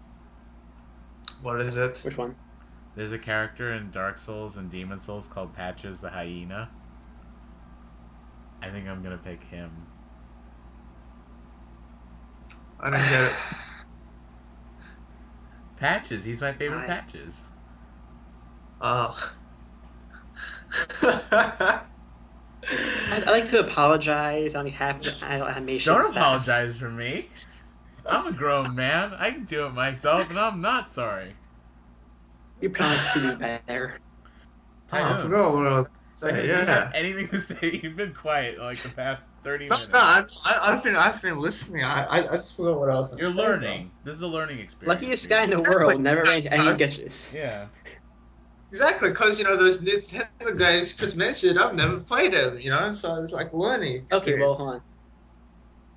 What is it? Which one? There's a character in Dark Souls and Demon Souls called Patches the Hyena. I think I'm gonna pick him. I don't get it. Patches, he's my favorite Patches. Oh. I'd like to apologize on behalf of the animation Don't staff. apologize for me. I'm a grown man. I can do it myself, and I'm not sorry. You promised to do better. Oh, I TaeHoon. forgot what I was TaeHoon, saying. do you have Yeah. anything to say? You've been quiet like the past 30 No, minutes. no, I've been listening. I just forgot what I was. You're saying, learning. This is a learning experience. Luckiest for guy you. in the Exactly. world never ran into any glitches. Yeah. Exactly, because those Nintendo games Chris mentioned, I've never played them. So it's like learning experience. Okay, well, hold on.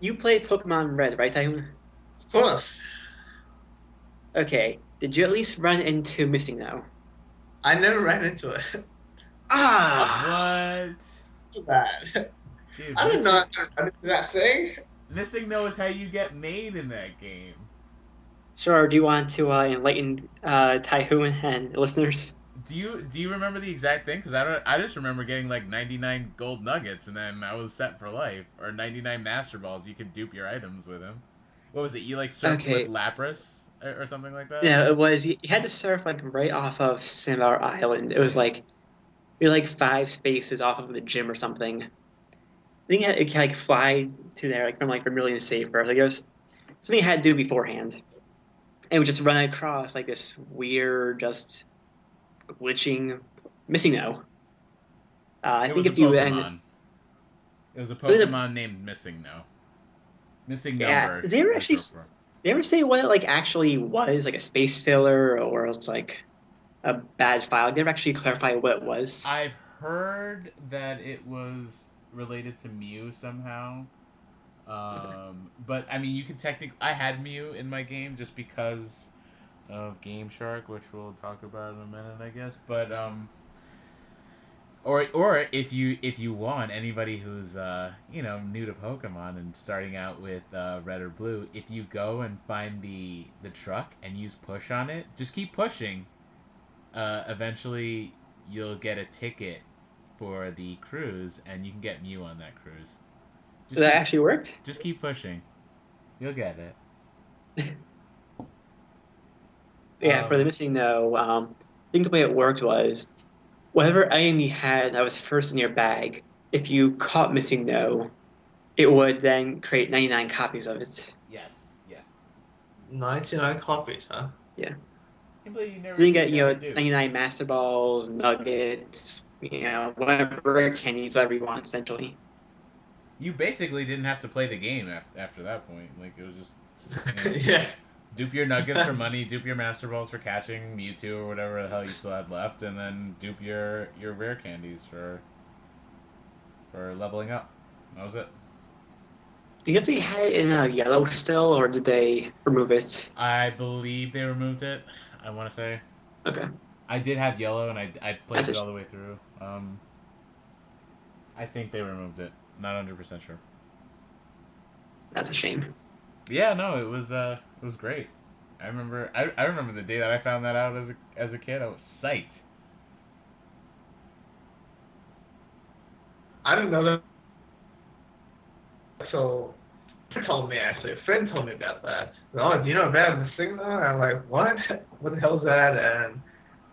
You played Pokemon Red, right, TaeHoon? Of course. Okay. Did you at least run into Missing No? I never ran into it. Ah! What? Too bad. Dude, I didn't know I ran into that thing. Missing No is how you get made in that game. Sure. Do you want to enlighten TaeHoon and listeners? Do you remember the exact thing? Because I just remember getting like 99 gold nuggets and then I was set for life, or 99 master balls. You could dupe your items with them. What was it? You like surfed Okay. with Lapras or something like that? Yeah, it was. You had to surf like right off of Cinnabar Island. It was like you're like 5 spaces off of the gym or something. I think it could like fly to there like from like Vermilion Safer. Like it was something I had to do beforehand. And we just run across like this weird, just glitching Missing No. I It think was a if you Pokemon. It was a Pokemon named Missing No. Missing Number. they were actually. They ever say what it like actually was, like a space filler or it was like a bad file? They never actually clarify what it was. I've heard that it was related to Mew somehow. But I mean, you could technically. I had Mew in my game just because of Game Shark, which we'll talk about in a minute, I guess. But or if you want anybody who's new to Pokemon and starting out with Red or Blue, if you go and find the truck and use push on it, just keep pushing. Eventually, you'll get a ticket for the cruise, and you can get Mew on that cruise. So that actually worked? Just keep pushing. You'll get it. Yeah, for the Missing No, I think the way it worked was whatever item you had that was first in your bag, if you caught Missing No, it would then create 99 copies of it. Yes. Yeah. 99 copies, huh? Yeah. So you get 99 Master Balls, Nuggets, whatever candies, whatever you want, essentially. You basically didn't have to play the game after that point. Like, it was just... Yeah. Dupe your Nuggets for money, dupe your Master Balls for catching Mewtwo or whatever the hell you still had left, and then dupe your rare candies for leveling up. That was it. Do you think they had it in yellow still, or did they remove it? I believe they removed it, I want to say. Okay. I did have yellow, and I played it all the way through. I think they removed it. Not 100% sure. That's a shame. Yeah, no, it was great. I remember the day that I found that out as a kid. I was psyched. I didn't know that. So, a friend told me about that. Oh, do you know about the signal? And I'm like, what? What the hell is that? And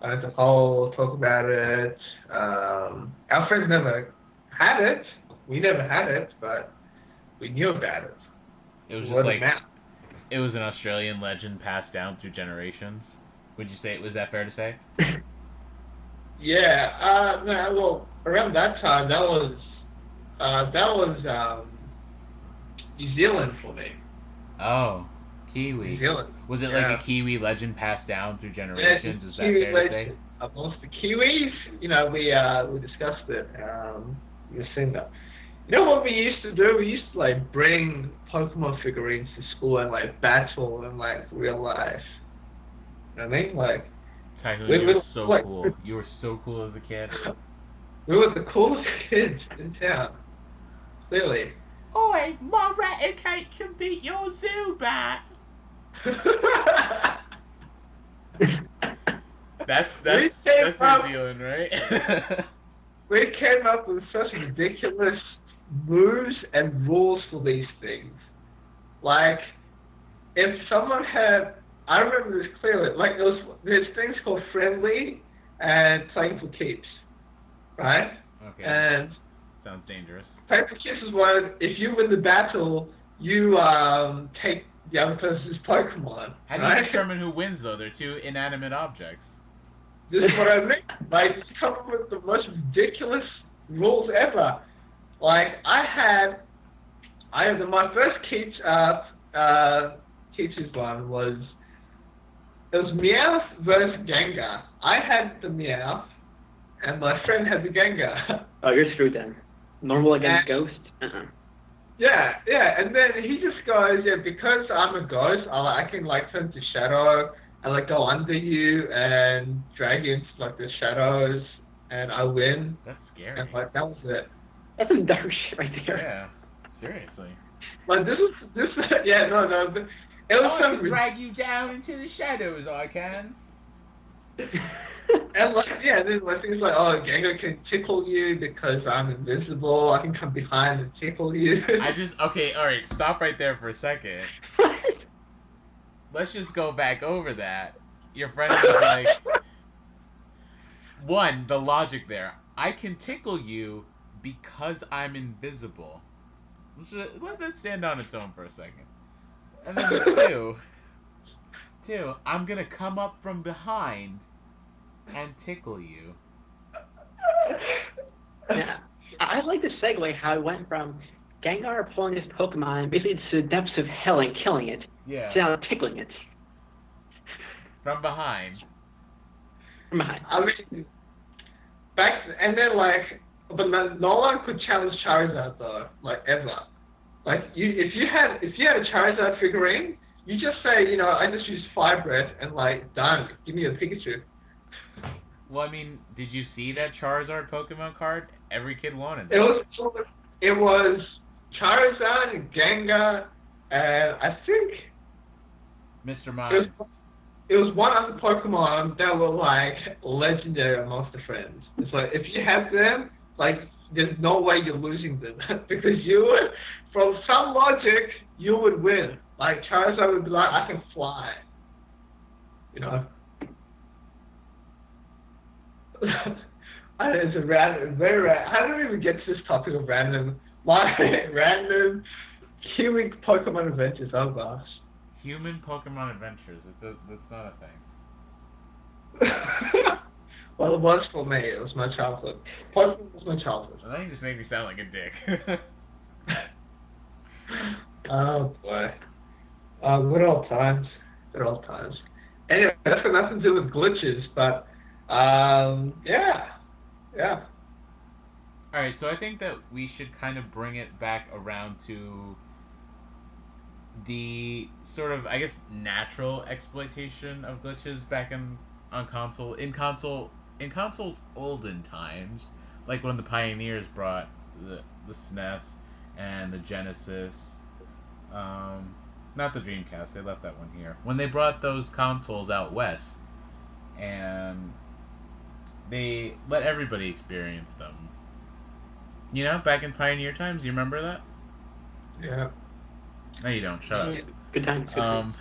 I went to talk about it. Our friends never had it. We never had it, but we knew about it. It was just like it was an Australian legend passed down through generations. Would you say was that fair to say? Yeah. No. Well, around that time, that was New Zealand for me. Oh, Kiwi. New Zealand. Was it like a Kiwi legend passed down through generations? Yeah, is that fair to say? Amongst the Kiwis, we discussed it. You've seen that. You know what we used to do? We used to like bring Pokemon figurines to school and like battle in like real life. You know what I mean? Like, TaeHoon, you were so cool. You were so cool as a kid. We were the coolest kids in town. Clearly. Oi, my Raticate can beat your Zubat. That's New Zealand, right? We came up with such ridiculous moves and rules for these things. Like, if someone had, I remember this clearly. Like, there's things called friendly and playing for keeps, right? Okay. And sounds dangerous. Playing for keeps is one. If you win the battle, you take the other person's Pokemon. How do right? you determine who wins, though? They're two inanimate objects. This is what I mean. Like, you come up with the most ridiculous rules ever. Like, my first teacher's one was, it was Meowth versus Gengar. I had the Meowth, and my friend had the Gengar. Oh, you're screwed then. Normal against Ghost? Yeah, and then he just goes, yeah, because I'm a ghost, I can, like, turn to shadow and, like, go under you and drag you into, like, the shadows, and I win. That's scary. And, like, that was it. That's some dark shit right there. Yeah, seriously. Like, yeah, no, it was I can drag you down into the shadows, I can. And like, yeah, then like things like, oh, Gengar can tickle you because I'm invisible. I can come behind and tickle you. Okay, alright, stop right there for a second. Let's just go back over that. Your friend was like, one, the logic there. I can tickle you because I'm invisible. Let that stand on its own for a second. And then two, I'm gonna come up from behind and tickle you. Yeah, I like to segue how it went from Gengar pulling his Pokemon basically to the depths of hell and killing it, Yeah. to now tickling it. From behind. From behind. I mean, and then like, but no one could challenge Charizard though, like ever. Like if you had a Charizard figurine, you just say, I just use Fire Breath and like, done. Give me a Pikachu. Well, I mean, did you see that Charizard Pokemon card? Every kid wanted It that. was Charizard, Gengar, and I think Mr. Mime. It was one other Pokemon that were like legendary amongst the friends. It's like if you have them, like there's no way you're losing them because from some logic, you would win. Like Charizard would be like, I can fly. It's a very random. How do we even get to this topic of random human Pokemon adventures? Oh gosh. Human Pokemon adventures. That's not a thing. Well, it was for me. It was my childhood. Pokemon was my childhood. Well, now you just make me sound like a dick. Oh boy. Good old times. Good old times. Anyway, that's got nothing to do with glitches, but yeah. Alright, so I think that we should kind of bring it back around to the sort of, I guess, natural exploitation of glitches back in consoles olden times, like when the pioneers brought the SNES and the Genesis, not the Dreamcast, they left that one here. When they brought those consoles out west, and they let everybody experience them. Back in pioneer times, you remember that? Yeah. No, you don't. Shut up. Good times.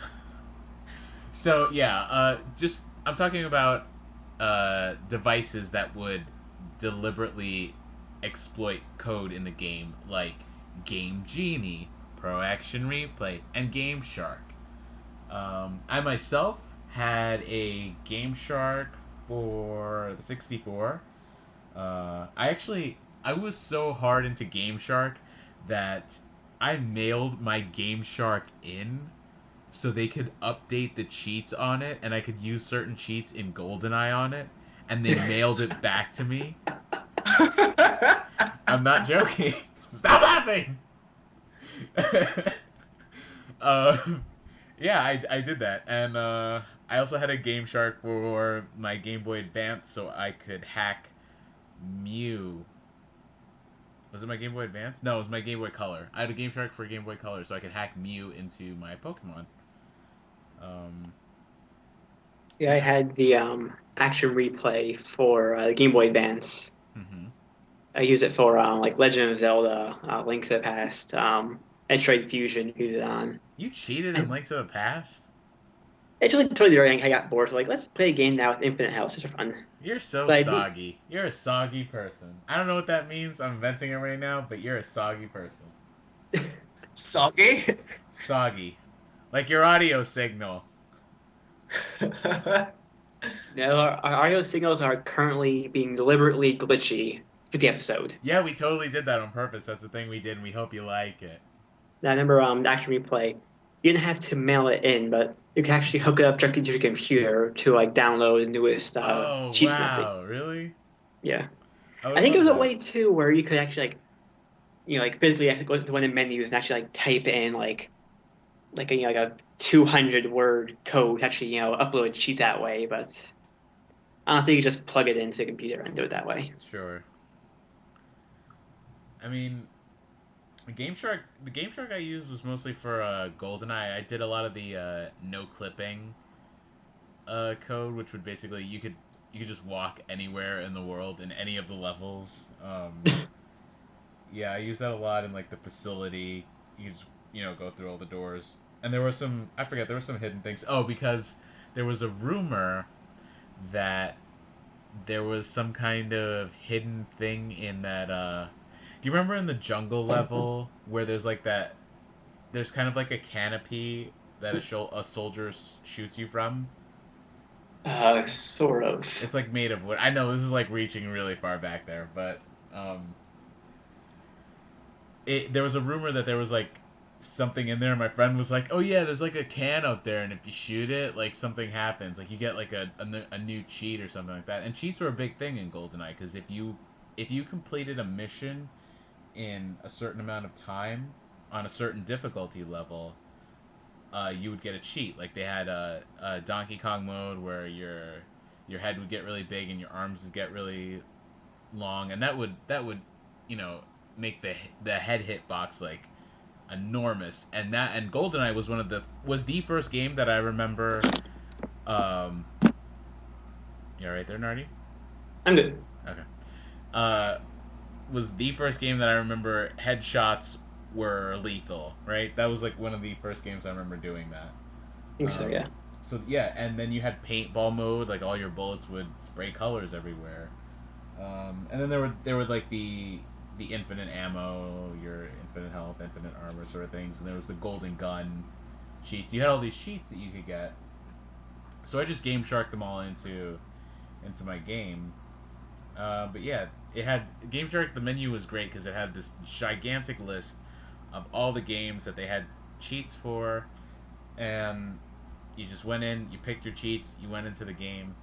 So yeah, I'm talking about devices that would deliberately exploit code in the game, like Game Genie, Pro Action Replay, and Game Shark. I myself had a Game Shark for the 64. I was so hard into Game Shark that I mailed my Game Shark in so they could update the cheats on it, and I could use certain cheats in GoldenEye on it, and they mailed it back to me. I'm not joking. Stop laughing! Yeah, I did that, and I also had a Game Shark for my Game Boy Advance, so I could hack Mew. Was it my Game Boy Advance? No, it was my Game Boy Color. I had a Game Shark for Game Boy Color, so I could hack Mew into my Pokemon. Yeah, I had the action replay for the Game Boy Advance. Mm-hmm. I use it for like Legend of Zelda, Link to the Past, Metroid Fusion. Use it on. You cheated in Link to the Past? It's just like totally right. I got bored, so like let's play a game now with Infinite Health. It's just for fun. You're so soggy. You're a soggy person. I don't know what that means. I'm inventing it right now, but you're a soggy person. Soggy? Soggy. Like your audio signal. No, our audio signals are currently being deliberately glitchy for the episode. Yeah, we totally did that on purpose. That's the thing we did, and we hope you like it. Now, I remember the Action Replay, you didn't have to mail it in, but you could actually hook it up directly to your computer to like download the newest Oh, cheats and everything. wow. Really? Yeah. I I think it was a that. way too where you could actually like physically have to go to one of the menus and actually like type in like a 200 word code to actually upload a cheat that way. But I don't think you just plug it into the computer and do it that way. Sure. I mean, the Game Shark I used was mostly for GoldenEye. I did a lot of the no clipping code, which would basically you could just walk anywhere in the world in any of the levels. Yeah, I used that a lot in like the facility. You just go through all the doors, and there were some there were some hidden things. Oh, because there was a rumor that there was some kind of hidden thing in that. Do you remember in the jungle level where there's like that? There's kind of like a canopy that a soldier shoots you from. Sort of. It's like made of wood. I know this is like reaching really far back there, but there was a rumor that there was like something in there. My friend was like, "Oh yeah, there's like a can out there, and if you shoot it, like something happens. Like you get like a new cheat or something like that." And cheats were a big thing in GoldenEye because if you completed a mission in a certain amount of time on a certain difficulty level, you would get a cheat. Like they had a Donkey Kong mode where your head would get really big and your arms would get really long, and that would make the head hitbox like enormous. And GoldenEye was the first game that I remember. You all right there, Nardi? I'm good. Okay. Was the first game that I remember headshots were lethal, right? That was like one of the first games I remember doing that. I think so, yeah. So yeah, and then you had paintball mode, like all your bullets would spray colors everywhere. And then there were like the infinite ammo, your infinite health, infinite armor sort of things, and there was the golden gun cheats. You had all these cheats that you could get. So I just game sharked them all into my game. But yeah, it had Game Shark. The menu was great because it had this gigantic list of all the games that they had cheats for, and you just went in, you picked your cheats, you went into the game,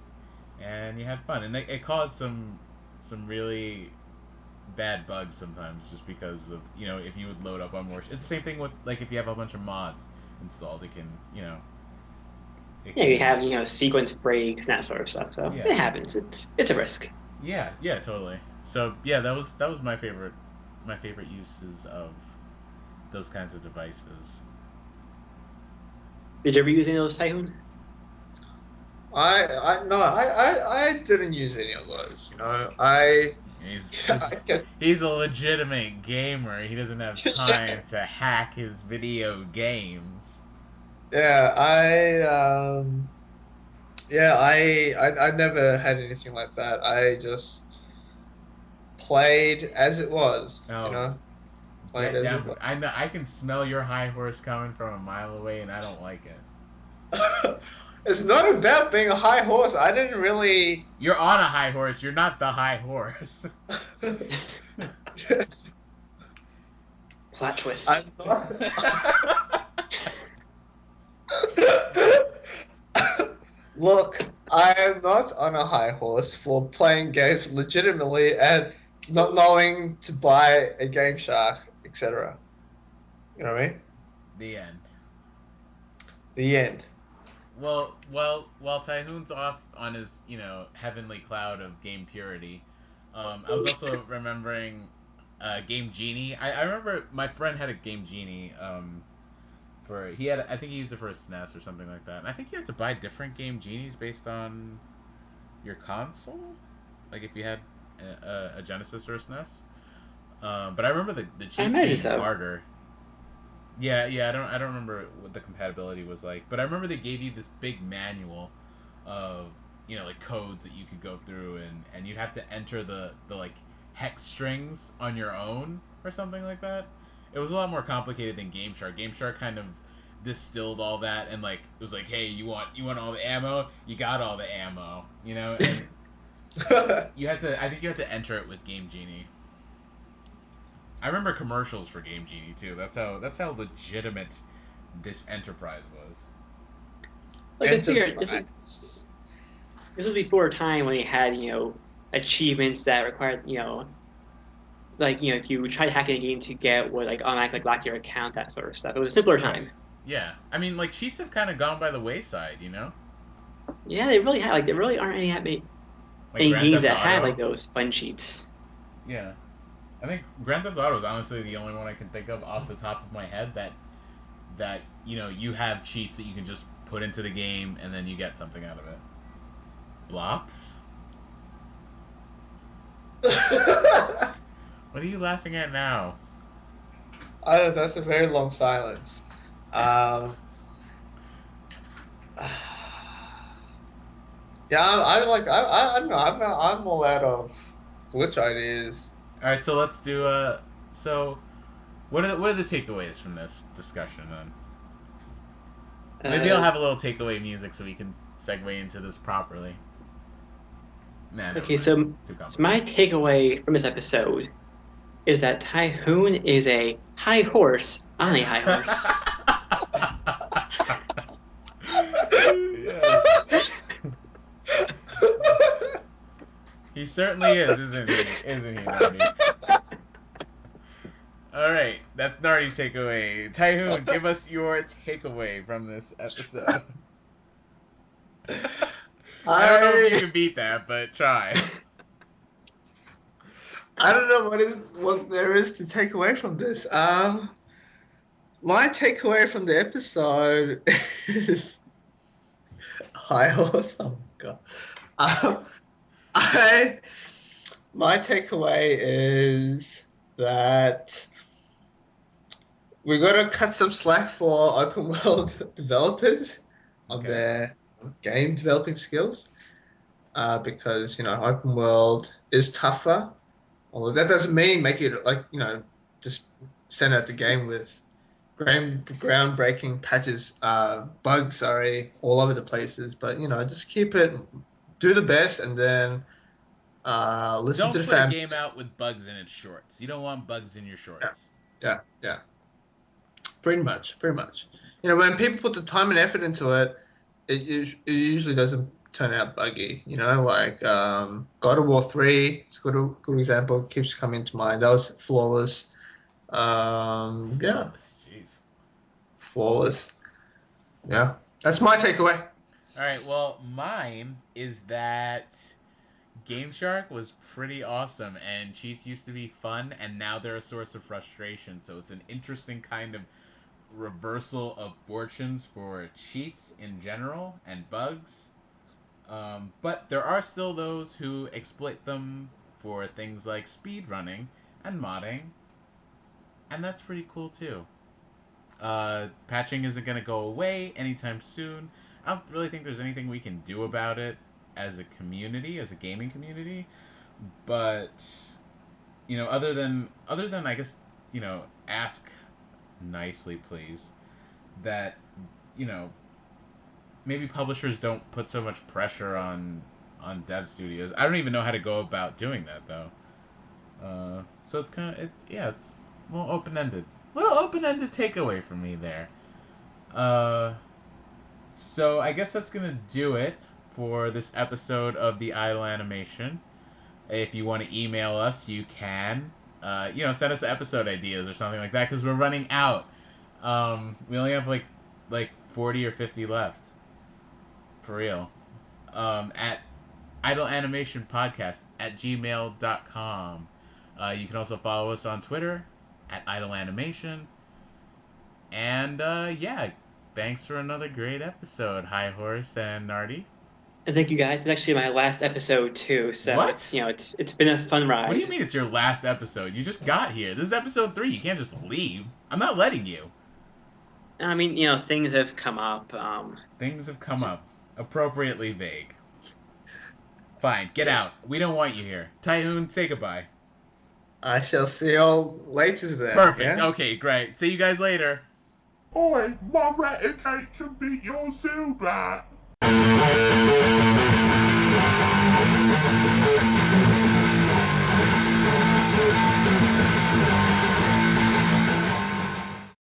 and you had fun. And it caused some really bad bugs sometimes, just because of if you would load up on more. It's the same thing with like if you have a bunch of mods installed, it can you have sequence breaks and that sort of stuff. So yeah. It happens. It's a risk. Yeah, totally. So yeah, that was my favorite uses of those kinds of devices. Did you ever use any of those, TaeHoon? I didn't use any of those. He's a legitimate gamer. He doesn't have time to hack his video games. Yeah, I never had anything like that. I just played as it was, Played as it was. I know. I can smell your high horse coming from a mile away, and I don't like it. It's not about being a high horse. I didn't really. You're on a high horse. You're not the high horse. Plot twist. I'm not... Look, I am not on a high horse for playing games legitimately and not knowing to buy a Game Shark, etc. You know what I mean? The end. The end. Well, while TaeHoon's off on his, heavenly cloud of game purity, I was also remembering Game Genie. I remember my friend had a Game Genie. I think he used it for a SNES or something like that. And I think you had to buy different Game Genies based on your console, like if you had a Genesis or a SNES. But I remember the cheats being harder. Yeah, I don't remember what the compatibility was like, but I remember they gave you this big manual of like codes that you could go through, and you'd have to enter the like hex strings on your own or something like that. It was a lot more complicated than Game Shark. Game Shark kind of distilled all that and like it was like, hey, you want all the ammo? You got all the ammo, you know, and I think you had to enter it with Game Genie. I remember commercials for Game Genie too. That's how legitimate this enterprise was. Like this was before a time when you had, achievements that required, if you try to hack in a game to get would like automatically lock your account, that sort of stuff. It was a simpler time. Yeah, I mean, like cheats have kind of gone by the wayside, you know. Yeah, they really have. Like, there really aren't any games that have like those fun cheats. Yeah, I think Grand Theft Auto is honestly the only one I can think of off the top of my head that you have cheats that you can just put into the game and then you get something out of it. Blops? What are you laughing at now? I don't know, that's a very long silence. Yeah, I don't know. I'm all out of glitch ideas. All right, so let's do So, what are the takeaways from this discussion then? Maybe I'll have a little takeaway music so we can segue into this properly. Okay, so my takeaway from this episode is that TaeHoon is a high horse on a high horse. He certainly is, isn't he, Nardi? Alright, that's Nardi's takeaway. TaeHoon, give us your takeaway from this episode. I don't know if you can beat that, but try. I don't know what there is to take away from this. My takeaway from the episode is high horse. Oh my god. My takeaway is that we got to cut some slack for open world developers on their game developing skills, because open world is tougher. Although that doesn't mean make it like just send out the game with groundbreaking patches, bugs, all over the places. But just keep it, do the best, and then listen to the Don't put a game out with bugs in its shorts. You don't want bugs in your shorts. Yeah. Pretty much. When people put the time and effort into it, it usually doesn't turn out buggy. Like God of War 3 is a good example. It keeps coming to mind. That was flawless. Yeah. Jeez. Flawless. Yeah. That's my takeaway. All right. Well, mine is that Game Shark was pretty awesome, and cheats used to be fun, and now they're a source of frustration. So it's an interesting kind of reversal of fortunes for cheats in general and bugs. But there are still those who exploit them for things like speedrunning and modding, and that's pretty cool too. Patching isn't going to go away anytime soon. I don't really think there's anything we can do about it as a community, as a gaming community, but other than I guess ask nicely, please, that maybe publishers don't put so much pressure on dev studios. I don't even know how to go about doing that though. So it's it's a little open-ended takeaway from me there. So I guess that's gonna do it for this episode of the Idle Animation. If you want to email us, you can. Send us episode ideas or something like that, because we're running out. We only have like 40 or 50 left. For real. At idleanimationpodcast@gmail.com. You can also follow us on Twitter at idleanimation. And thanks for another great episode, High Horse and Nardi. And thank you guys. It's actually my last episode too, so what? It's been a fun ride. What do you mean it's your last episode? You just got here. This is episode 3. You can't just leave. I'm not letting you. I mean, things have come up. Things have come up. Appropriately vague. Fine, get out. We don't want you here. TaeHoon, say goodbye. I shall see you all later then. Perfect. Yeah? Okay, great. See you guys later. Oi, my rat can beat your Zubat.